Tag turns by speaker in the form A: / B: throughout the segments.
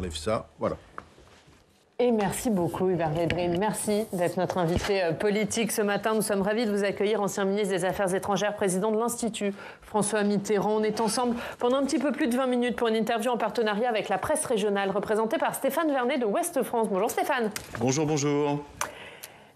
A: enlève ça, voilà.
B: Et merci beaucoup Hubert Védrine. Merci d'être notre invité politique ce matin. Nous sommes ravis de vous accueillir, ancien ministre des Affaires étrangères, président de l'Institut François Mitterrand. On est ensemble pendant un petit peu plus de 20 minutes pour une interview en partenariat avec la presse régionale, représentée par Stéphane Vernet de Ouest France. Bonjour Stéphane.
C: Bonjour, bonjour.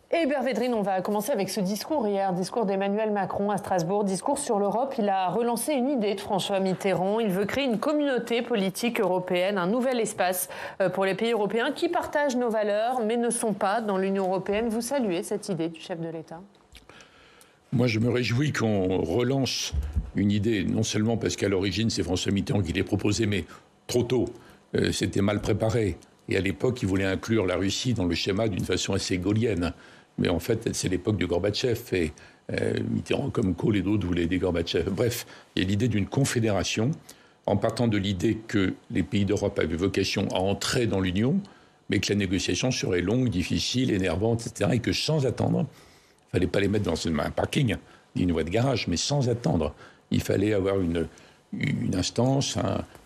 B: Et Hubert Védrine, on va commencer avec ce discours hier, discours d'Emmanuel Macron à Strasbourg, discours sur l'Europe. Il a relancé une idée de François Mitterrand. Il veut créer une communauté politique européenne, un nouvel espace pour les pays européens qui partagent nos valeurs mais ne sont pas dans l'Union européenne. Vous saluez cette idée du chef de l'État ?
D: Moi, je me réjouis qu'on relance une idée, non seulement parce qu'à l'origine, c'est François Mitterrand qui l'a proposé, mais trop tôt, c'était mal préparé. Et à l'époque, il voulait inclure la Russie dans le schéma d'une façon assez gaullienne. Mais en fait, c'est l'époque de Gorbatchev et Mitterrand, comme Kohl et d'autres, voulaient aider Gorbatchev. Bref, il y a l'idée d'une confédération, en partant de l'idée que les pays d'Europe avaient vocation à entrer dans l'Union, mais que la négociation serait longue, difficile, énervante, etc. Et que sans attendre, il ne fallait pas les mettre dans un parking, ni une voie de garage, mais sans attendre. Il fallait avoir une instance,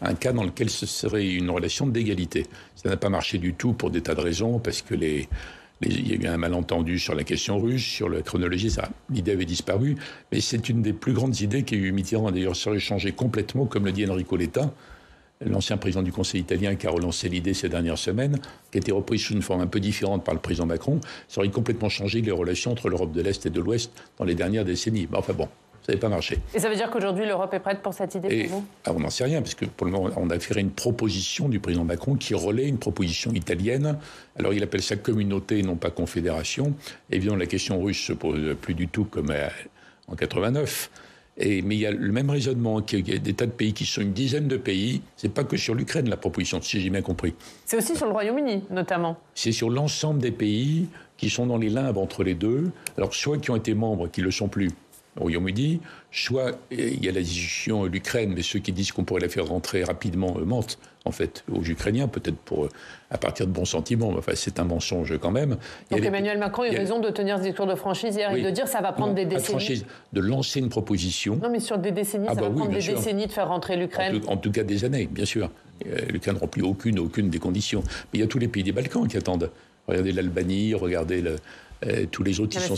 D: un cas dans lequel ce serait une relation d'égalité. Ça n'a pas marché du tout pour des tas de raisons, parce que il y a eu un malentendu sur la question russe, sur la chronologie, l'idée avait disparu. Mais c'est une des plus grandes idées qu'a eu Mitterrand. D'ailleurs, ça aurait changé complètement, comme le dit Enrico Letta, l'ancien président du Conseil italien qui a relancé l'idée ces dernières semaines, qui a été reprise sous une forme un peu différente par le président Macron. Ça aurait complètement changé les relations entre l'Europe de l'Est et de l'Ouest dans les dernières décennies. Enfin bon, ça n'avait pas marché.
B: Et ça veut dire qu'aujourd'hui, l'Europe est prête pour cette idée pour vous ?
D: On n'en sait rien, parce que pour le moment, on a fait une proposition du président Macron qui relaie une proposition italienne. Alors, il appelle ça communauté et non pas confédération. Évidemment, la question russe se pose plus du tout comme en 89. Mais il y a le même raisonnement, qu'il y a des tas de pays qui sont une dizaine de pays. C'est pas que sur l'Ukraine, la proposition, si j'ai bien compris.
B: C'est aussi sur le Royaume-Uni, notamment.
D: C'est sur l'ensemble des pays qui sont dans les limbes entre les deux. Alors, soit qui ont été membres, qui ne le sont plus, au Royaume-Uni, soit il y a la discussion l'Ukraine, mais ceux qui disent qu'on pourrait la faire rentrer rapidement mentent, en fait, aux Ukrainiens, peut-être à partir de bons sentiments, mais enfin, c'est un mensonge quand même.
B: Donc Emmanuel Macron a eu raison de tenir ce discours de franchise hier et de dire que ça va prendre des décennies.
D: De franchise, de lancer une proposition.
B: Non, mais sur des décennies, ça va prendre des décennies de faire rentrer l'Ukraine.
D: En tout cas, des années, bien sûr. L'Ukraine ne remplit aucune des conditions. Mais il y a tous les pays des Balkans qui attendent. Regardez l'Albanie, regardez tous les autres, ils sont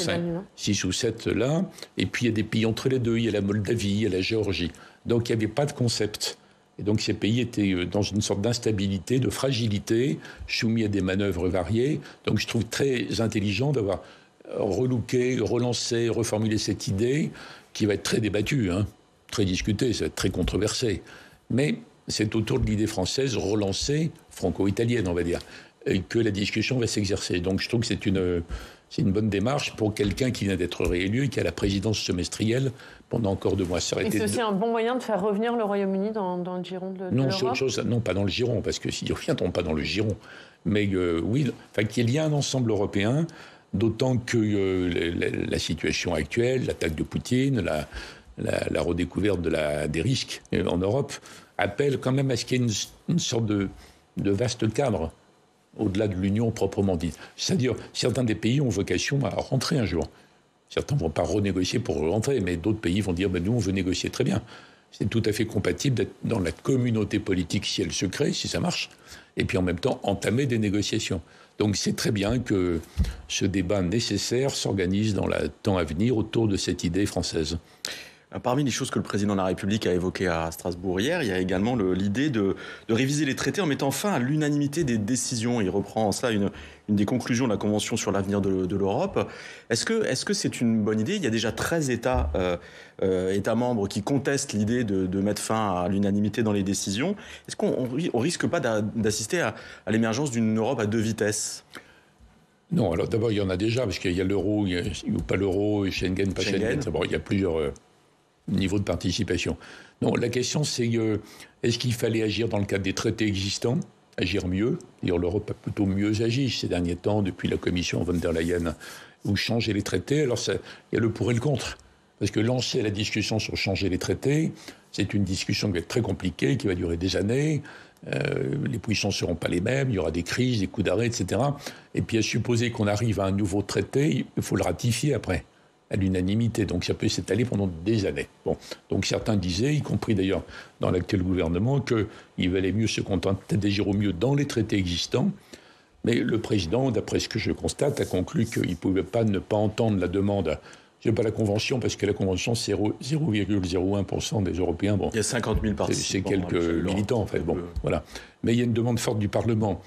D: 6 ou 7 là. Et puis il y a des pays entre les deux. Il y a la Moldavie, il y a la Géorgie. Donc il n'y avait pas de concept. Et donc ces pays étaient dans une sorte d'instabilité, de fragilité, soumis à des manœuvres variées. Donc je trouve très intelligent d'avoir relooké, relancé, reformulé cette idée qui va être très débattue, très discutée, ça va être très controversé. Mais c'est autour de l'idée française relancée, franco-italienne on va dire, que la discussion va s'exercer. Donc je trouve que c'est une bonne démarche pour quelqu'un qui vient d'être réélu et qui a la présidence semestrielle pendant encore 2 mois.
B: Et c'est aussi un bon moyen de faire revenir le Royaume-Uni dans le giron de l'Europe ?
D: Non, c'est autre chose. Non, pas dans le giron, parce que s'ils ne reviendront pas dans le giron. Mais oui, qu'il y ait un ensemble européen, d'autant que la situation actuelle, l'attaque de Poutine, la redécouverte des risques en Europe, appelle quand même à ce qu'il y ait une sorte de vaste cadre au-delà de l'Union proprement dite. C'est-à-dire, certains des pays ont vocation à rentrer un jour. Certains ne vont pas renégocier pour rentrer, mais d'autres pays vont dire nous, on veut négocier très bien. C'est tout à fait compatible d'être dans la communauté politique si elle se crée, si ça marche, et puis en même temps entamer des négociations. Donc c'est très bien que ce débat nécessaire s'organise dans le temps à venir autour de cette idée française.
C: Parmi les choses que le président de la République a évoquées à Strasbourg hier, il y a également l'idée de réviser les traités en mettant fin à l'unanimité des décisions. Il reprend en cela une des conclusions de la Convention sur l'avenir de l'Europe. Est-ce que c'est une bonne idée ? Il y a déjà 13 États membres qui contestent l'idée de mettre fin à l'unanimité dans les décisions. Est-ce qu'on risque pas d'assister à l'émergence d'une Europe à 2 vitesses ?
D: Non, alors d'abord il y en a déjà, parce qu'il y a l'euro, il n'y a pas l'euro, Schengen, pas Schengen. Bon, il y a plusieurs niveau de participation. Non, la question c'est est-ce qu'il fallait agir dans le cadre des traités existants, agir mieux ? D'ailleurs, l'Europe a plutôt mieux agi ces derniers temps, depuis la commission von der Leyen, ou changer les traités. Alors, il y a le pour et le contre. Parce que lancer la discussion sur changer les traités, c'est une discussion qui va être très compliquée, qui va durer des années. Les positions ne seront pas les mêmes, il y aura des crises, des coups d'arrêt, etc. Et puis, à supposer qu'on arrive à un nouveau traité, il faut le ratifier après. à l'unanimité. Donc ça peut s'étaler pendant des années. Bon. Donc certains disaient, y compris d'ailleurs dans l'actuel gouvernement, qu'il valait mieux se contenter d'agir au mieux dans les traités existants. Mais le président, d'après ce que je constate, a conclu qu'il ne pouvait pas ne pas entendre la demande. Je n'ai pas la Convention, parce que la Convention, c'est 0,01% des Européens. Bon,
C: il y a 50 000 participants.
D: C'est quelques militants, en fait. Bon, voilà. Mais il y a une demande forte du Parlement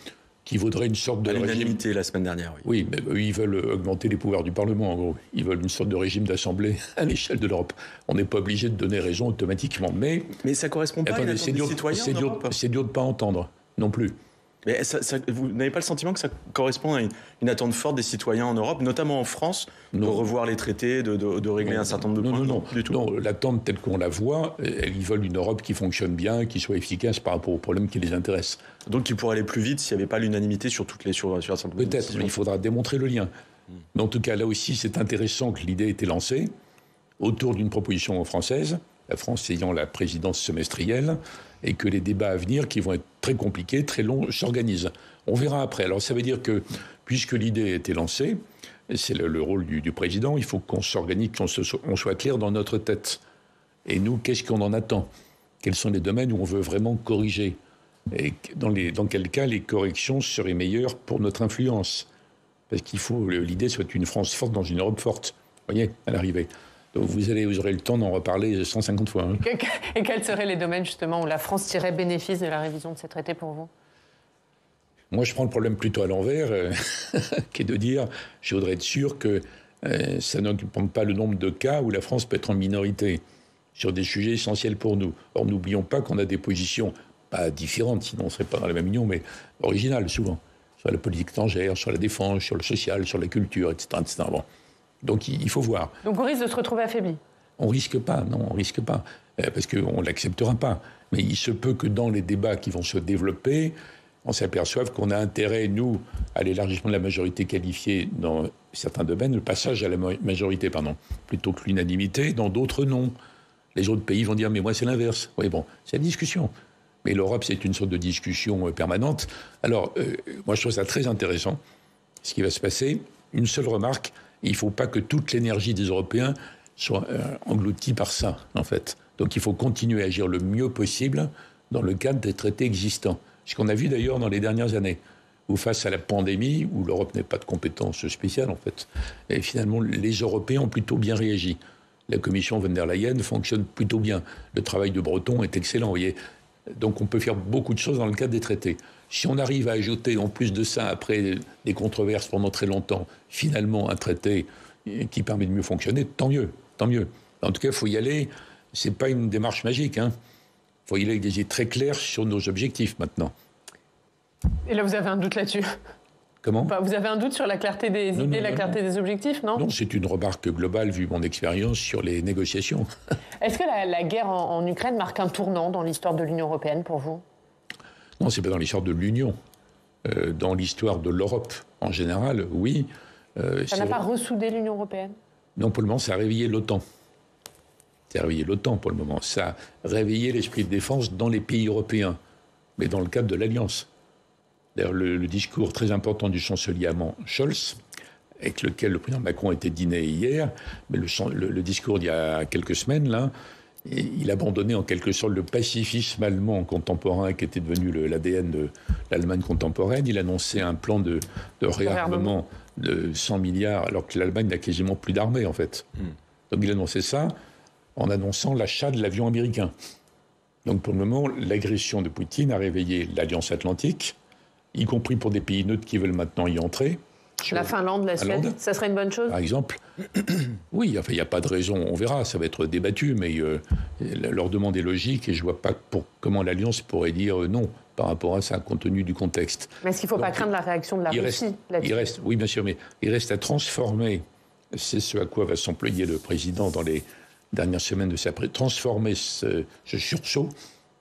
D: qui vaudrait une sorte de régime...
C: l'unanimité la semaine dernière, oui.
D: Oui, mais eux, ils veulent augmenter les pouvoirs du Parlement, en gros. Ils veulent une sorte de régime d'assemblée à l'échelle de l'Europe. On n'est pas obligé de donner raison automatiquement, mais...
C: Mais ça ne correspond pas à une attente des citoyens en Europe.
D: C'est dur de ne pas entendre, non plus.
C: Mais vous n'avez pas le sentiment que ça correspond à une attente forte des citoyens en Europe, notamment en France, de revoir les traités, de régler un certain nombre de points?
D: Non,
C: du tout.
D: Non, l'attente telle qu'on la voit, ils veulent une Europe qui fonctionne bien, qui soit efficace par rapport aux problèmes qui les intéressent.
C: Donc qui pourrait aller plus vite s'il n'y avait pas l'unanimité sur un certain nombre de
D: Peut-être, mais il faudra démontrer le lien. Mais en tout cas, là aussi, c'est intéressant que l'idée ait été lancée autour d'une proposition française, la France ayant la présidence semestrielle, et que les débats à venir, qui vont être très compliqués, très longs, s'organisent. On verra après. Alors ça veut dire que, puisque l'idée a été lancée, c'est le rôle du président, il faut qu'on s'organise, qu'on soit clair dans notre tête. Et nous, qu'est-ce qu'on en attend? Quels sont les domaines où on veut vraiment corriger? Et dans quel cas les corrections seraient meilleures pour notre influence? Parce qu'il faut, l'idée soit une France forte dans une Europe forte. Vous voyez, à l'arrivée. Donc vous aurez le temps d'en reparler 150 fois. Hein.
B: Et quels seraient les domaines justement où la France tirait bénéfice de la révision de ces traités pour vous?
D: Moi, je prends le problème plutôt à l'envers, qui est de dire, je voudrais être sûr que ça n'augmente pas le nombre de cas où la France peut être en minorité sur des sujets essentiels pour nous. Or, n'oublions pas qu'on a des positions pas différentes, sinon on ne serait pas dans la même union, mais originales souvent, sur la politique étrangère, sur la défense, sur le social, sur la culture, etc. etc. Bon. Donc il faut voir.
B: Donc on risque de se retrouver affaibli?
D: On risque pas, non, on risque pas, parce qu'on ne l'acceptera pas. Mais il se peut que dans les débats qui vont se développer, on s'aperçoive qu'on a intérêt, nous, à l'élargissement de la majorité qualifiée dans certains domaines, le passage à la majorité, plutôt que l'unanimité, dans d'autres non. Les autres pays vont dire, mais moi c'est l'inverse. Oui, bon, c'est la discussion. Mais l'Europe, c'est une sorte de discussion permanente. Alors, moi je trouve ça très intéressant, ce qui va se passer. Une seule remarque, il ne faut pas que toute l'énergie des Européens soit engloutie par ça, en fait. Donc il faut continuer à agir le mieux possible dans le cadre des traités existants. Ce qu'on a vu d'ailleurs dans les dernières années, où face à la pandémie, où l'Europe n'a pas de compétences spéciales, en fait, et finalement les Européens ont plutôt bien réagi. La commission von der Leyen fonctionne plutôt bien. Le travail de Breton est excellent, vous voyez. Donc on peut faire beaucoup de choses dans le cadre des traités. Si on arrive à ajouter, en plus de ça, après des controverses pendant très longtemps, finalement un traité qui permet de mieux fonctionner, tant mieux, tant mieux. En tout cas, il faut y aller. Ce n'est pas une démarche magique. Il faut y aller avec des idées très claires sur nos objectifs maintenant.
B: Et là, vous avez un doute là-dessus?
D: Comment?
B: Vous avez un doute sur la clarté des idées, la clarté des objectifs, non? Non,
D: c'est une remarque globale vu mon expérience sur les négociations.
B: Est-ce que la guerre en Ukraine marque un tournant dans l'histoire de l'Union européenne pour vous?
D: Non, c'est pas dans l'histoire de l'Union. Dans l'histoire de l'Europe en général, oui.
B: Ça n'a pas ressoudé l'Union européenne? Non,
D: pour le moment, ça a réveillé l'OTAN. Ça a réveillé l'OTAN pour le moment. Ça a réveillé l'esprit de défense dans les pays européens, mais dans le cadre de l'Alliance. D'ailleurs, le discours très important du chancelier allemand Scholz, avec lequel le président Macron était dîné hier, mais le discours d'il y a quelques semaines, là, il abandonnait en quelque sorte le pacifisme allemand contemporain qui était devenu l'ADN de l'Allemagne contemporaine. Il annonçait un plan de réarmement de 100 milliards, alors que l'Allemagne n'a quasiment plus d'armée, en fait. Donc il annonçait ça en annonçant l'achat de l'avion américain. Donc pour le moment, l'agression de Poutine a réveillé l'Alliance Atlantique, y compris pour des pays neutres qui veulent maintenant y entrer.
B: La Finlande, la Suède, ça serait une bonne chose?
D: Par exemple. Oui, enfin, il n'y a pas de raison, on verra, ça va être débattu, mais leur demande est logique et je ne vois pas comment l'Alliance pourrait dire non par rapport à ça, compte tenu du contexte.
B: Mais est-ce qu'il ne faut pas craindre la réaction de la Russie là-dessus?
D: Oui, bien sûr, mais il reste à transformer, c'est ce à quoi va s'employer le président dans les dernières semaines de sa transformer ce sursaut,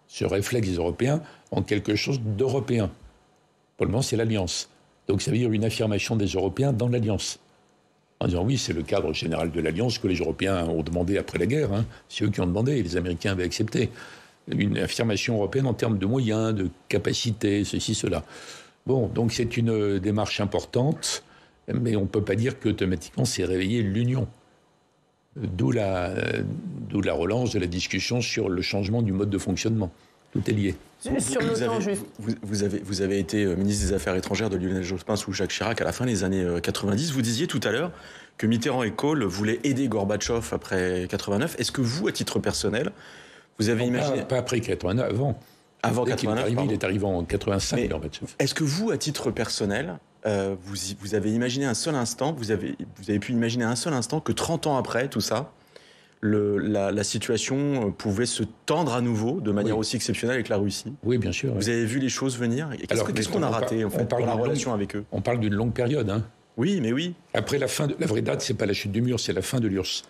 D: ce réflexe des Européens, en quelque chose d'européen. Pour le moment, c'est l'Alliance. Donc ça veut dire une affirmation des Européens dans l'Alliance. En disant oui, c'est le cadre général de l'Alliance que les Européens ont demandé après la guerre. C'est eux qui ont demandé et les Américains avaient accepté. Une affirmation européenne en termes de moyens, de capacités, ceci, cela. Bon, donc c'est une démarche importante, mais on ne peut pas dire qu'automatiquement c'est réveiller l'Union. D'où la relance de la discussion sur le changement du mode de fonctionnement. Tout est lié.
B: Sur l'OTAN, juste.
C: Vous avez été ministre des Affaires étrangères de Lionel Jospin sous Jacques Chirac à la fin des années 90. Vous disiez tout à l'heure que Mitterrand et Kohl voulaient aider Gorbatchev après 89. Est-ce que vous, à titre personnel, vous avez imaginé...
D: Pas après 89, avant.
C: Avant 89,
D: il est arrivé en 85, Gorbatchev.
C: Est-ce que vous, à titre personnel, vous avez imaginé un seul instant, vous avez pu imaginer un seul instant que 30 ans après tout ça, la situation pouvait se tendre à nouveau de manière aussi exceptionnelle avec la Russie?
D: Oui, bien sûr.
C: Vous avez vu les choses venir? Qu'est-ce qu'on a raté en fait, dans la relation avec eux?
D: On parle d'une longue période. Hein.
C: Oui, mais oui.
D: Après la fin, la vraie date, c'est pas la chute du mur, c'est la fin de l'URSS.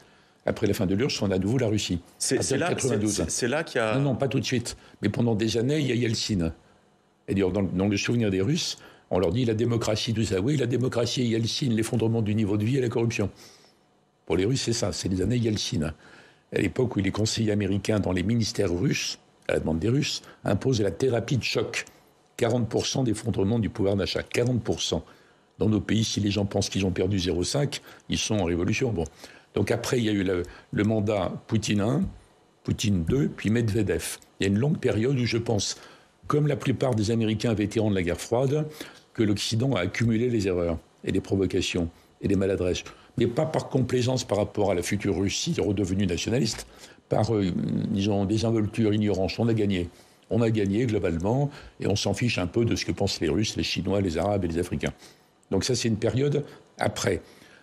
D: Après la fin de l'URSS, on a de nouveau la Russie.
C: C'est là qu'il y a...
D: Non, pas tout de suite. Mais pendant des années, il y a Yeltsin. Et d'ailleurs, dans le souvenir des Russes, on leur dit la démocratie, tout ça. Oui, la démocratie et Yeltsin, l'effondrement du niveau de vie et la corruption. Pour les Russes, c'est ça, c'est les années Yeltsin. À l'époque où les conseillers américains dans les ministères russes, à la demande des Russes, imposent la thérapie de choc. 40% d'effondrement du pouvoir d'achat. 40%. Dans nos pays, si les gens pensent qu'ils ont perdu 0,5, ils sont en révolution. Bon. Donc après, il y a eu le mandat Poutine 1, Poutine 2, puis Medvedev. Il y a une longue période où je pense, comme la plupart des Américains vétérans de la guerre froide, que l'Occident a accumulé les erreurs et les provocations et les maladresses. Mais pas par complaisance par rapport à la future Russie redevenue nationaliste, par, disons, désinvolture, ignorance. On a gagné. On a gagné globalement et on s'en fiche un peu de ce que pensent les Russes, les Chinois, les Arabes et les Africains. Donc ça, c'est une période après.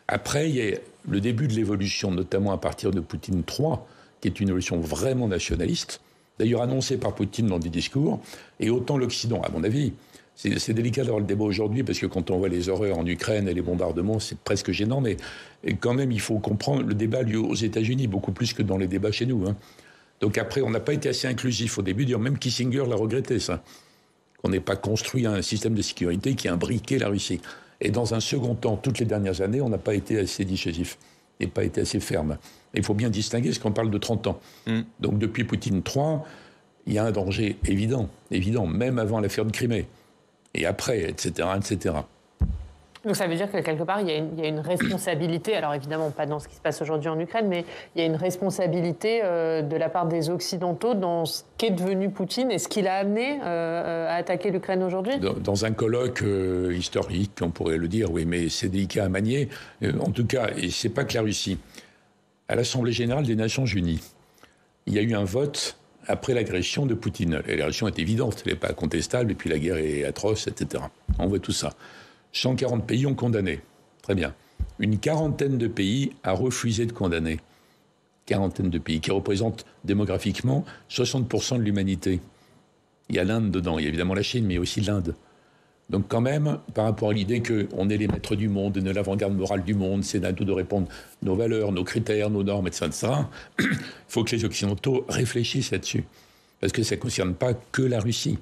D: Après, il y a le début de l'évolution, notamment à partir de Poutine 3, qui est une évolution vraiment nationaliste, d'ailleurs annoncée par Poutine dans des discours, et autant l'Occident, à mon avis. C'est délicat d'avoir le débat aujourd'hui, parce que quand on voit les horreurs en Ukraine et les bombardements, c'est presque gênant, mais quand même, il faut comprendre, le débat a lieu aux États-Unis, beaucoup plus que dans les débats chez nous. Hein. Donc après, on n'a pas été assez inclusif au début, même Kissinger l'a regretté, ça. Qu'on n'ait pas construit un système de sécurité qui a imbriqué la Russie. Et dans un second temps, toutes les dernières années, on n'a pas été assez dissuasif et pas été assez ferme. Il faut bien distinguer ce qu'on parle de 30 ans. Donc depuis Poutine 3, il y a un danger évident, même avant l'affaire de Crimée. Et après, etc., etc.
B: Donc ça veut dire que quelque part, il y a une responsabilité, alors évidemment pas dans ce qui se passe aujourd'hui en Ukraine, mais il y a une responsabilité de la part des Occidentaux dans ce qu'est devenu Poutine et ce qui l'a amené à attaquer l'Ukraine aujourd'hui.
D: Dans un colloque historique, on pourrait le dire, oui, mais c'est délicat à manier. En tout cas, et c'est pas que la Russie. À l'Assemblée générale des Nations Unies, il y a eu un vote après l'agression de Poutine. L'agression est évidente, elle n'est pas contestable, et puis la guerre est atroce, etc. On voit tout ça. 140 pays ont condamné. Très bien. Une quarantaine de pays a refusé de condamner. Quarantaine de pays qui représentent démographiquement 60% de l'humanité. Il y a l'Inde dedans, il y a évidemment la Chine, mais aussi l'Inde. Donc quand même, par rapport à l'idée qu'on est les maîtres du monde, de l'avant-garde morale du monde, c'est à nous de répondre nos valeurs, nos critères, nos normes, etc. Il faut que les Occidentaux réfléchissent là-dessus. Parce que ça ne concerne pas que la Russie.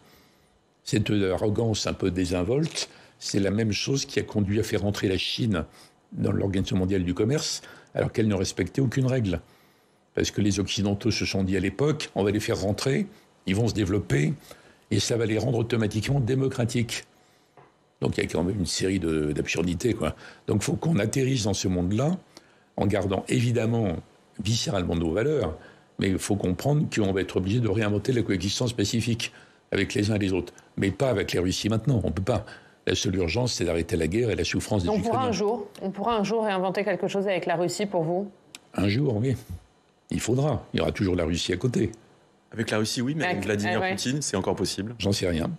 D: Cette arrogance un peu désinvolte, c'est la même chose qui a conduit à faire entrer la Chine dans l'Organisation mondiale du commerce, alors qu'elle ne respectait aucune règle. Parce que les Occidentaux se sont dit à l'époque, on va les faire rentrer, ils vont se développer, et ça va les rendre automatiquement démocratiques. Donc il y a quand même une série d'absurdités, quoi. Donc il faut qu'on atterrisse dans ce monde-là, en gardant évidemment viscéralement nos valeurs, mais il faut comprendre qu'on va être obligé de réinventer la coexistence pacifique avec les uns et les autres. Mais pas avec la Russie maintenant, on ne peut pas. La seule urgence, c'est d'arrêter la guerre et la souffrance des Ukrainiens.
B: On pourra un jour réinventer quelque chose avec la Russie pour vous? Un
D: jour, oui. Il faudra. Il y aura toujours la Russie à côté.
C: Avec la Russie, oui, mais avec Vladimir Poutine, c'est encore possible?
D: J'en sais rien.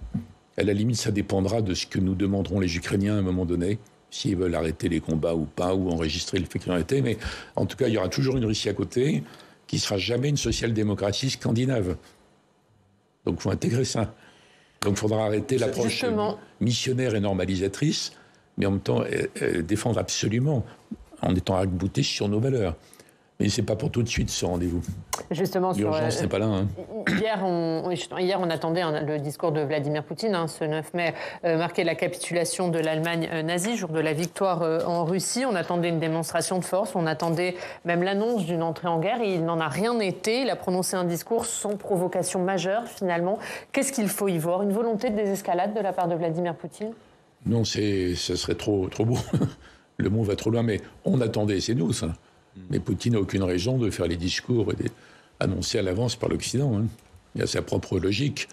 D: À la limite, ça dépendra de ce que nous demanderont les Ukrainiens à un moment donné, s'ils veulent arrêter les combats ou pas, ou enregistrer le fait qu'ils ont arrêté. Mais en tout cas, il y aura toujours une Russie à côté qui ne sera jamais une social-démocratie scandinave. Donc il faut intégrer ça. Donc il faudra arrêter l'approche missionnaire et normalisatrice, mais en même temps défendre absolument, en étant arc-bouté sur nos valeurs. Mais ce n'est pas pour tout de suite ce rendez-vous.
B: Justement,
D: l'urgence n'est pas là. Hein.
B: Hier, on attendait le discours de Vladimir Poutine, ce 9 mai, marquait la capitulation de l'Allemagne nazie, jour de la victoire en Russie. On attendait une démonstration de force, on attendait même l'annonce d'une entrée en guerre, et il n'en a rien été. Il a prononcé un discours sans provocation majeure, finalement. Qu'est-ce qu'il faut y voir? Une volonté de désescalade de la part de Vladimir Poutine?
D: Non, ce serait trop beau. Le mot va trop loin, mais on attendait, c'est nous, ça. Mais Poutine n'a aucune raison de faire les discours annoncés à l'avance par l'Occident. Hein. Il a sa propre logique,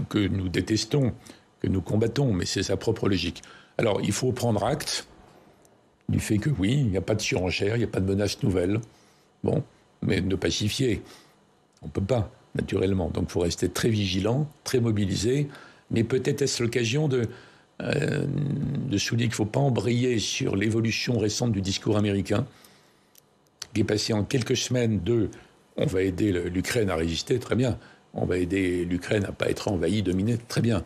D: que nous détestons, que nous combattons, mais c'est sa propre logique. Alors, il faut prendre acte du fait que oui, il n'y a pas de surenchère, il n'y a pas de menace nouvelle. Bon, mais ne pacifier, on ne peut pas, naturellement. Donc, il faut rester très vigilant, très mobilisé, mais peut-être est-ce l'occasion de souligner qu'il ne faut pas embrayer sur l'évolution récente du discours américain, qui est passé en quelques semaines de « on va aider l'Ukraine à résister », très bien. On va aider l'Ukraine à ne pas être envahie, dominée, très bien.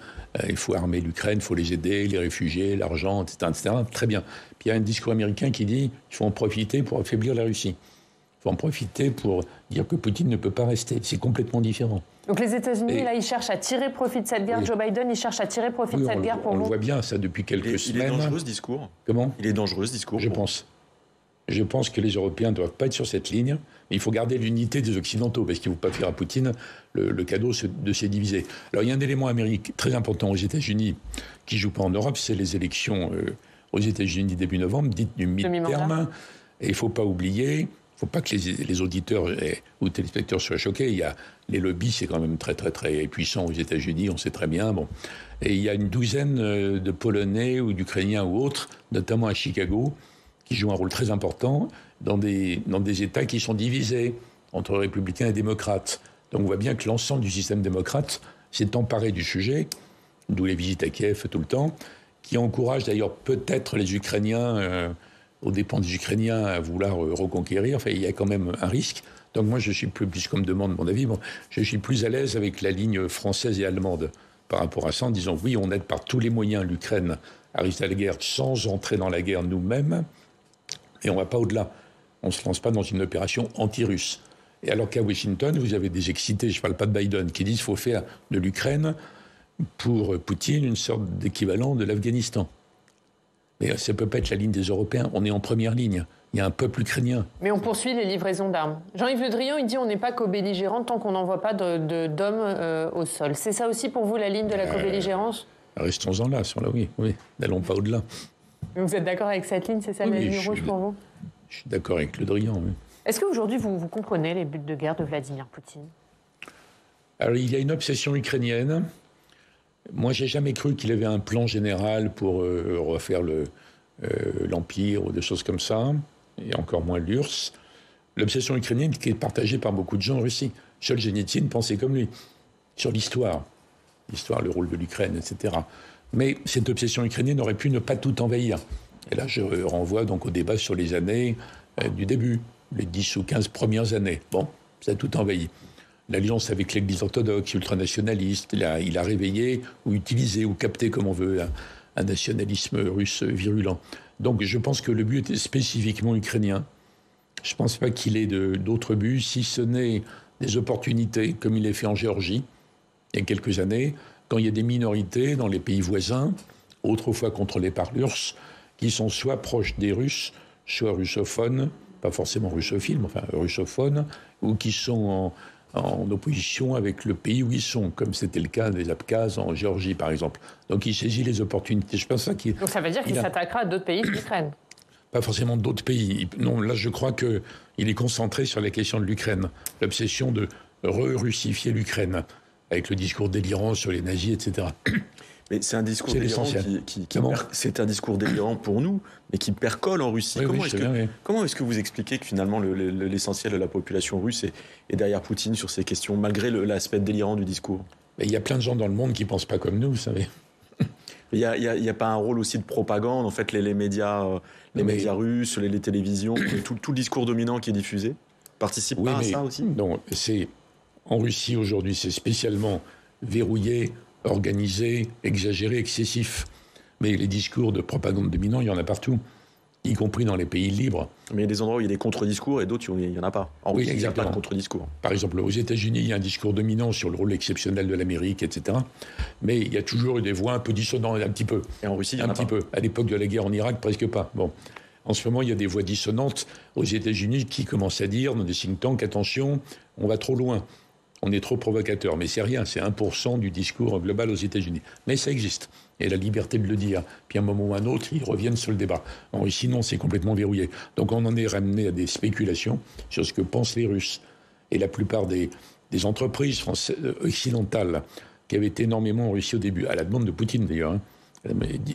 D: Il faut armer l'Ukraine, il faut les aider, les réfugiés, l'argent, etc., très bien. Puis il y a un discours américain qui dit qu'il faut en profiter pour affaiblir la Russie. Il faut en profiter pour dire que Poutine ne peut pas rester. C'est complètement différent.
B: Donc les États-Unis, là, ils cherchent à tirer profit de cette guerre. Oui. Joe Biden, il cherche à tirer profit de cette guerre pour vous.
D: On le voit bien, ça, depuis quelques semaines.
C: Il est dangereux, ce discours.
D: Comment ?
C: Il est dangereux, ce discours.
D: Je pense. Je pense que les Européens ne doivent pas être sur cette ligne. Mais il faut garder l'unité des Occidentaux, parce qu'il ne faut pas faire à Poutine le cadeau de se diviser. Alors, il y a un élément américain très important aux États-Unis qui ne joue pas en Europe, c'est les élections aux États-Unis début novembre, dites du mi-terme. Et il ne faut pas oublier, il ne faut pas que les auditeurs ou téléspectateurs soient choqués. Les lobbies, c'est quand même très, très, très puissant aux États-Unis, on sait très bien. Bon. Et il y a une douzaine de Polonais ou d'Ukrainiens ou autres, notamment à Chicago, qui jouent un rôle très important dans des États qui sont divisés entre républicains et démocrates. Donc on voit bien que l'ensemble du système démocrate s'est emparé du sujet, d'où les visites à Kiev tout le temps, qui encourage d'ailleurs peut-être les Ukrainiens, aux dépens des Ukrainiens, à vouloir reconquérir. Enfin, il y a quand même un risque. Donc moi, je suis puisqu'on me demande mon avis, je suis plus à l'aise avec la ligne française et allemande par rapport à ça, en disant oui, on aide par tous les moyens l'Ukraine à résister à la guerre sans entrer dans la guerre nous-mêmes, et on ne va pas au-delà. On ne se lance pas dans une opération anti-russe. Et alors qu'à Washington, vous avez des excités, je ne parle pas de Biden, qui disent qu'il faut faire de l'Ukraine, pour Poutine, une sorte d'équivalent de l'Afghanistan. Mais ça ne peut pas être la ligne des Européens. On est en première ligne. Il y a un peuple ukrainien.
B: Mais on poursuit les livraisons d'armes. Jean-Yves Le Drian, il dit on n'est pas co-belligérant tant qu'on n'envoie pas d'hommes au sol. C'est ça aussi pour vous la ligne de la co-belligérance ?
D: Restons-en là, oui. N'allons pas au-delà.
B: Vous êtes d'accord avec cette ligne, c'est ça la ligne rouge pour vous ?
D: Je suis d'accord avec Le Drian, oui.
B: Est-ce qu'aujourd'hui, vous comprenez les buts de guerre de Vladimir Poutine ?
D: Alors, il y a une obsession ukrainienne. Moi, j'ai jamais cru qu'il avait un plan général pour refaire l'Empire ou des choses comme ça, et encore moins l'URSS. L'obsession ukrainienne qui est partagée par beaucoup de gens en Russie. Solzhenitsyn pensait comme lui, sur l'histoire, le rôle de l'Ukraine, etc. Mais cette obsession ukrainienne aurait pu ne pas tout envahir. Et là, je renvoie donc au débat sur les années du début, les 10 ou 15 premières années. Bon, ça a tout envahi. L'alliance avec l'Église orthodoxe, ultranationaliste, il a réveillé ou utilisé ou capté, comme on veut, un nationalisme russe virulent. Donc je pense que le but était spécifiquement ukrainien. Je ne pense pas qu'il ait d'autres buts, si ce n'est des opportunités, comme il l'a fait en Géorgie, il y a quelques années, quand il y a des minorités dans les pays voisins, autrefois contrôlées par l'URSS, qui sont soit proches des Russes, soit russophones, pas forcément russophiles, mais enfin russophones, ou qui sont en opposition avec le pays où ils sont, comme c'était le cas des Abkhazes en Géorgie, par exemple. Donc il saisit les opportunités. Je pense qu'il...
B: Donc ça veut dire qu'il s'attaquera à d'autres pays que l'Ukraine ?
D: Pas forcément d'autres pays. Non, là, je crois qu'il est concentré sur la question de l'Ukraine. L'obsession de re-russifier l'Ukraine, avec le discours délirant sur les nazis, etc.
C: Mais c'est un discours délirant c'est un discours délirant pour nous, mais qui percole en Russie.
D: Oui,
C: comment est-ce que vous expliquez que finalement l'essentiel de la population russe est derrière Poutine sur ces questions, malgré l'aspect délirant du discours ?
D: Il y a plein de gens dans le monde qui ne pensent pas comme nous, vous savez.
C: Il n'y a pas un rôle aussi de propagande, en fait, les médias russes, les télévisions, tout le discours dominant qui est diffusé participe pas à ça aussi ?
D: Non, en Russie aujourd'hui, c'est spécialement verrouillé, organisé, exagéré, excessif. Mais les discours de propagande dominant, il y en a partout, y compris dans les pays libres.
C: Mais il y a des endroits où il y a des contre-discours et d'autres où il n'y en a pas. En Russie, il n'y a pas de contre-discours.
D: Par exemple, aux États-Unis, il y a un discours dominant sur le rôle exceptionnel de l'Amérique, etc. Mais il y a toujours eu des voix un peu dissonantes, un petit peu.
C: Et en Russie, il y en a
D: un petit peu. À l'époque de la guerre en Irak, presque pas. Bon. En ce moment, il y a des voix dissonantes aux États-Unis qui commencent à dire, dans des think tanks, attention, on va trop loin. on est trop provocateur. Mais c'est rien, c'est 1% du discours global aux États-Unis. Mais ça existe. Et la liberté de le dire. Puis à un moment ou à un autre, ils reviennent sur le débat. Sinon, c'est complètement verrouillé. Donc on en est ramené à des spéculations sur ce que pensent les Russes. Et la plupart des entreprises occidentales qui avaient été énormément en Russie au début, à la demande de Poutine d'ailleurs,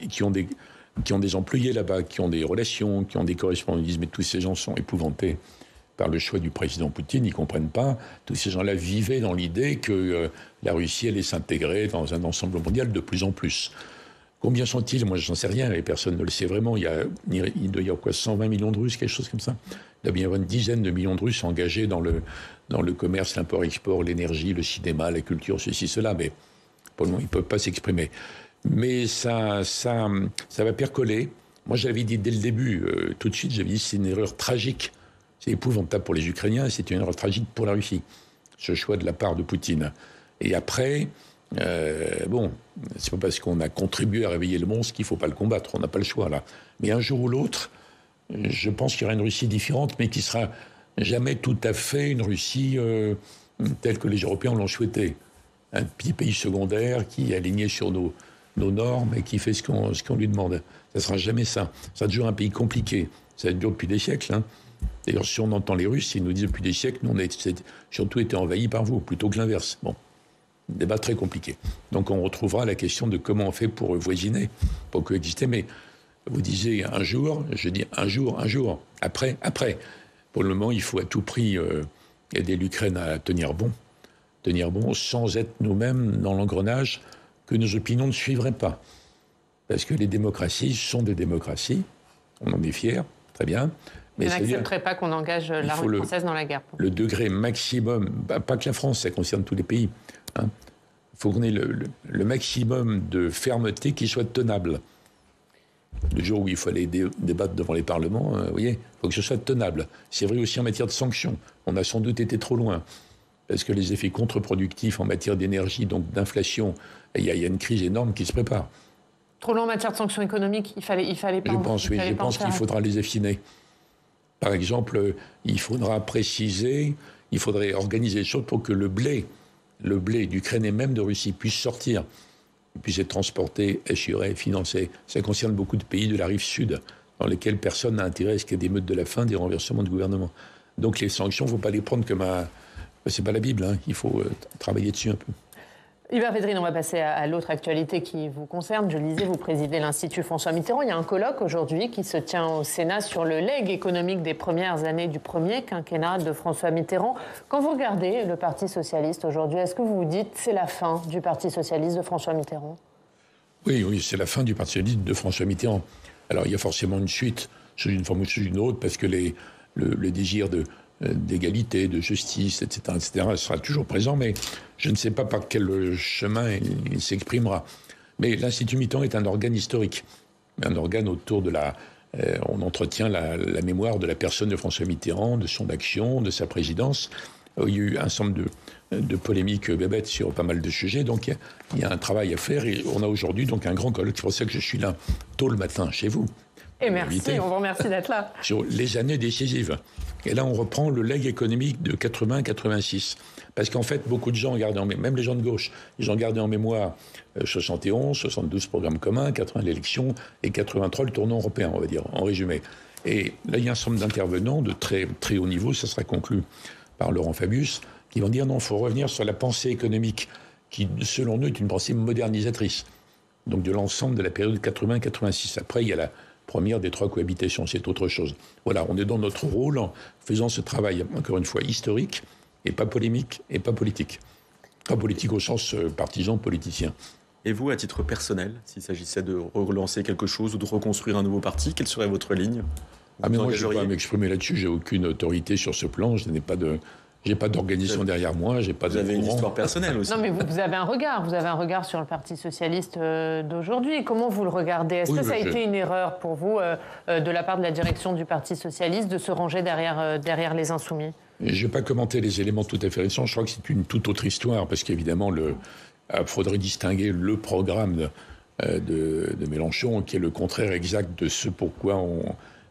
D: qui ont des employés là-bas, qui ont des relations, qui ont des correspondants, ils disent mais tous ces gens sont épouvantés par le choix du président Poutine, ils ne comprennent pas. Tous ces gens-là vivaient dans l'idée que la Russie allait s'intégrer dans un ensemble mondial de plus en plus. Combien sont-ils? Moi, je n'en sais rien, et personne ne le sait vraiment. Il doit y avoir quoi, 120 millions de Russes, quelque chose comme ça. Il doit bien y avoir une dizaine de millions de Russes engagés dans le commerce, l'import-export, l'énergie, le cinéma, la culture, ceci, cela. Mais pour le moment, ils ne peuvent pas s'exprimer. Mais ça va percoler. Moi, j'avais dit dès le début, tout de suite, j'avais dit c'est une erreur tragique. C'est épouvantable pour les Ukrainiens et c'est une erreur tragique pour la Russie, ce choix de la part de Poutine. Et après, c'est pas parce qu'on a contribué à réveiller le monstre qu'il ne faut pas le combattre. On n'a pas le choix, là. Mais un jour ou l'autre, je pense qu'il y aura une Russie différente, mais qui sera jamais tout à fait une Russie telle que les Européens l'ont souhaité. Un petit pays secondaire qui est aligné sur nos normes et qui fait ce qu'on lui demande. Ça ne sera jamais ça. Ça sera toujours un pays compliqué. Ça dure depuis des siècles, hein. D'ailleurs, si on entend les Russes, ils nous disent depuis des siècles, nous, on a surtout été envahis par vous, plutôt que l'inverse. Bon, débat très compliqué. Donc, on retrouvera la question de comment on fait pour voisiner, pour coexister. Mais vous disiez un jour, je dis un jour, après. Pour le moment, il faut à tout prix aider l'Ukraine à tenir bon, sans être nous-mêmes dans l'engrenage que nos opinions ne suivraient pas. Parce que les démocraties sont des démocraties, on en est fiers, très bien.
B: Mais on n'accepterait pas qu'on engage l'armée française dans la guerre.
D: Le degré maximum, pas que la France, ça concerne tous les pays. Il faut qu'on ait le maximum de fermeté qui soit tenable. Le jour où il faut aller débattre devant les parlements, vous voyez, il faut que ce soit tenable. C'est vrai aussi en matière de sanctions. On a sans doute été trop loin. Parce que les effets contre-productifs en matière d'énergie, donc d'inflation, il y a une crise énorme qui se prépare.
B: Trop loin en matière de sanctions économiques, il fallait pas.
D: Je pense qu'il faudra les affiner. Par exemple, il faudra préciser, il faudrait organiser les choses pour que le blé d'Ukraine et même de Russie puisse sortir, puisse être transporté, assuré, financé. Ça concerne beaucoup de pays de la rive sud, dans lesquels personne n'a intérêt à ce qu'il y ait des meutes de la faim, des renversements de gouvernement. Donc les sanctions, il ne faut pas les prendre comme c'est pas la Bible, hein. Il faut travailler dessus un peu.
B: Hubert Védrine, on va passer à l'autre actualité qui vous concerne. Je lisais, vous présidez l'Institut François Mitterrand. Il y a un colloque aujourd'hui qui se tient au Sénat sur le legs économique des premières années du premier quinquennat de François Mitterrand. Quand vous regardez le Parti socialiste aujourd'hui, est-ce que vous vous dites c'est la fin du Parti socialiste de François Mitterrand?
D: Oui, c'est la fin du Parti socialiste de François Mitterrand. Alors il y a forcément une suite, sous une forme ou sous une autre, parce que le désir d'égalité, de justice, etc., sera toujours présent, mais je ne sais pas par quel chemin il s'exprimera. Mais l'Institut Mitterrand est un organe historique, un organe autour de on entretient la mémoire de la personne de François Mitterrand, de son action, de sa présidence. Il y a eu un ensemble de polémiques bébêtes sur pas mal de sujets, donc il y a un travail à faire, et on a aujourd'hui donc un grand colloque. C'est pour ça que je suis là tôt le matin chez vous.
B: Et merci, on vous remercie d'être là.
D: Sur les années décisives. Et là, on reprend le legs économique de 80-86. Parce qu'en fait, beaucoup de gens ont gardé même les gens de gauche, ils ont gardé en mémoire 71, 72 programmes communs, 80 l'élection et 83 le tournant européen, on va dire, en résumé. Et là, il y a un certain nombre d'intervenants de très, très haut niveau, ça sera conclu par Laurent Fabius, qui vont dire non, il faut revenir sur la pensée économique, qui, selon nous, est une pensée modernisatrice. Donc de l'ensemble de la période 80-86. Après, il y a la première des trois cohabitations, c'est autre chose. Voilà, on est dans notre rôle en faisant ce travail, encore une fois, historique, et pas polémique, et pas politique. Pas politique au sens partisan, politicien.
C: Et vous, à titre personnel, s'il s'agissait de relancer quelque chose ou de reconstruire un nouveau parti, quelle serait votre ligne?
D: Mais moi, je ne vais pas m'exprimer là-dessus, j'ai aucune autorité sur ce plan, je n'ai pas de... J'ai pas d'organisation derrière moi, j'ai pas de...
C: Vous avez une histoire personnelle aussi.
B: Non, mais vous avez un regard sur le Parti socialiste d'aujourd'hui. Comment vous le regardez? Est-ce que ça a été une erreur pour vous, de la part de la direction du Parti socialiste, de se ranger derrière les Insoumis?
D: Je ne vais pas commenter les éléments tout à fait récents, je crois que c'est une toute autre histoire, parce qu'évidemment, il faudrait distinguer le programme de Mélenchon, qui est le contraire exact de ce pourquoi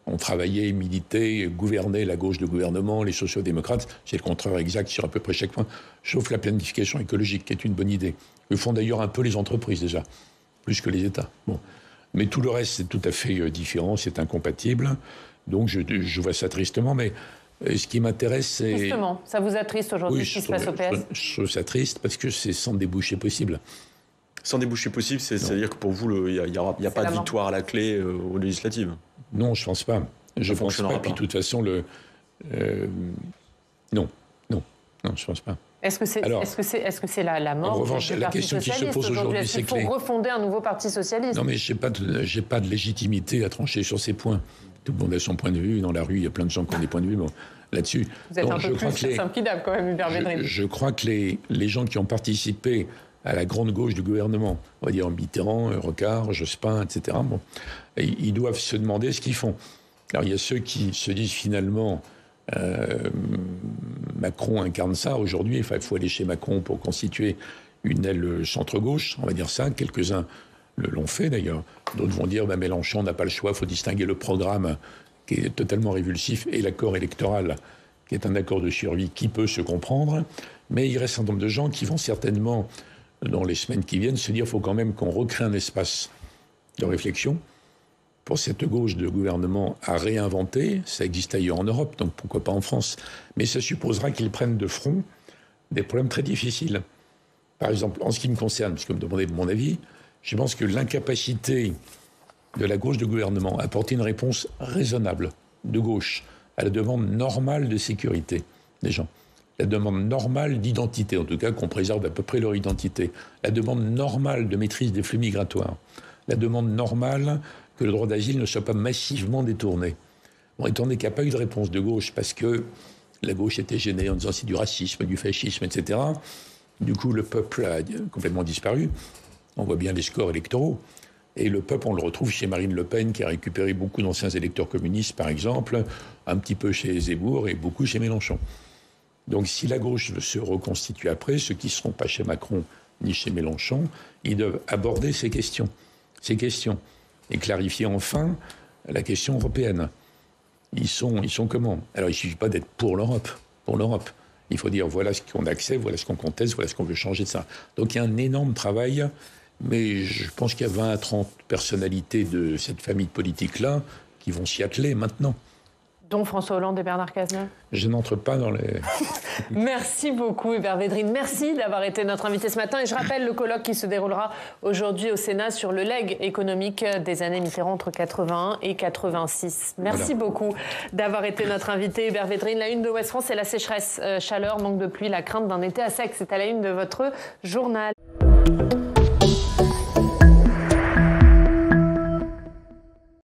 D: ont travaillé, milité, gouverné la gauche de gouvernement, les sociaux-démocrates. C'est le contraire exact sur à peu près chaque point, sauf la planification écologique, qui est une bonne idée. Le font d'ailleurs un peu les entreprises déjà, plus que les États. Bon. Mais tout le reste, c'est tout à fait différent, c'est incompatible. Donc je vois ça tristement, mais ce qui m'intéresse, c'est...
B: Justement, ça vous attriste aujourd'hui, ce qui se passe au PS?
D: Je trouve ça triste parce que c'est sans débouché possible.
C: Sans débouché possible, c'est-à-dire que pour vous, il n'y a pas de victoire à la clé aux législatives?
D: Non, je ne pense pas. Je ne pense pas. Puis de toute façon, non, je ne pense pas.
B: Est-ce que c'est la mort?
D: En revanche, la question qui se pose aujourd'hui, c'est
B: qu'il faut refonder un nouveau parti socialiste?
D: Non, mais je n'ai pas de légitimité à trancher sur ces points. Tout le monde a son point de vue. Dans la rue, il y a plein de gens qui ont des points de vue là-dessus.
B: Vous êtes un peu plus simple quand même, Hubert Védrine.
D: Je crois que les gens qui ont participé à la grande gauche du gouvernement, on va dire Mitterrand, Rocard, Jospin, etc., ils doivent se demander ce qu'ils font. Alors il y a ceux qui se disent finalement Macron incarne ça aujourd'hui, il faut aller chez Macron pour constituer une aile centre-gauche, on va dire ça. Quelques-uns l'ont fait d'ailleurs. D'autres vont dire Mélenchon n'a pas le choix, il faut distinguer le programme qui est totalement révulsif et l'accord électoral qui est un accord de survie qui peut se comprendre. Mais il reste un nombre de gens qui vont certainement, dans les semaines qui viennent, se dire qu'il faut quand même qu'on recrée un espace de réflexion pour cette gauche de gouvernement à réinventer. Ça existe ailleurs en Europe, donc pourquoi pas en France. Mais ça supposera qu'ils prennent de front des problèmes très difficiles. Par exemple, en ce qui me concerne, puisque vous me demandez mon avis, je pense que l'incapacité de la gauche de gouvernement à apporter une réponse raisonnable de gauche à la demande normale de sécurité des gens, la demande normale d'identité, en tout cas qu'on préserve à peu près leur identité, la demande normale de maîtrise des flux migratoires, la demande normale que le droit d'asile ne soit pas massivement détourné. Étant donné qu'il n'y a pas eu de réponse de gauche parce que la gauche était gênée en disant c'est du racisme, du fascisme, etc., du coup le peuple a complètement disparu. On voit bien les scores électoraux. Et le peuple, on le retrouve chez Marine Le Pen, qui a récupéré beaucoup d'anciens électeurs communistes, par exemple, un petit peu chez Zemmour et beaucoup chez Mélenchon. Donc si la gauche veut se reconstituer après, ceux qui ne seront pas chez Macron ni chez Mélenchon, ils doivent aborder ces questions, et clarifier enfin la question européenne. Ils sont comment? Alors il ne suffit pas d'être pour l'Europe. Il faut dire voilà ce qu'on accepte, voilà ce qu'on conteste, voilà ce qu'on veut changer de ça. Donc il y a un énorme travail, mais je pense qu'il y a 20 à 30 personnalités de cette famille politique-là qui vont s'y atteler maintenant.
B: Dont François Hollande et Bernard Cazeneuve?
D: Je n'entre pas dans les...
B: Merci beaucoup Hubert Védrine. Merci d'avoir été notre invité ce matin. Et je rappelle le colloque qui se déroulera aujourd'hui au Sénat sur le legs économique des années Mitterrand entre 81 et 86. Merci beaucoup d'avoir été notre invité Hubert Védrine. La une de Ouest France, c'est la sécheresse, chaleur, manque de pluie, la crainte d'un été à sec. C'est à la une de votre journal.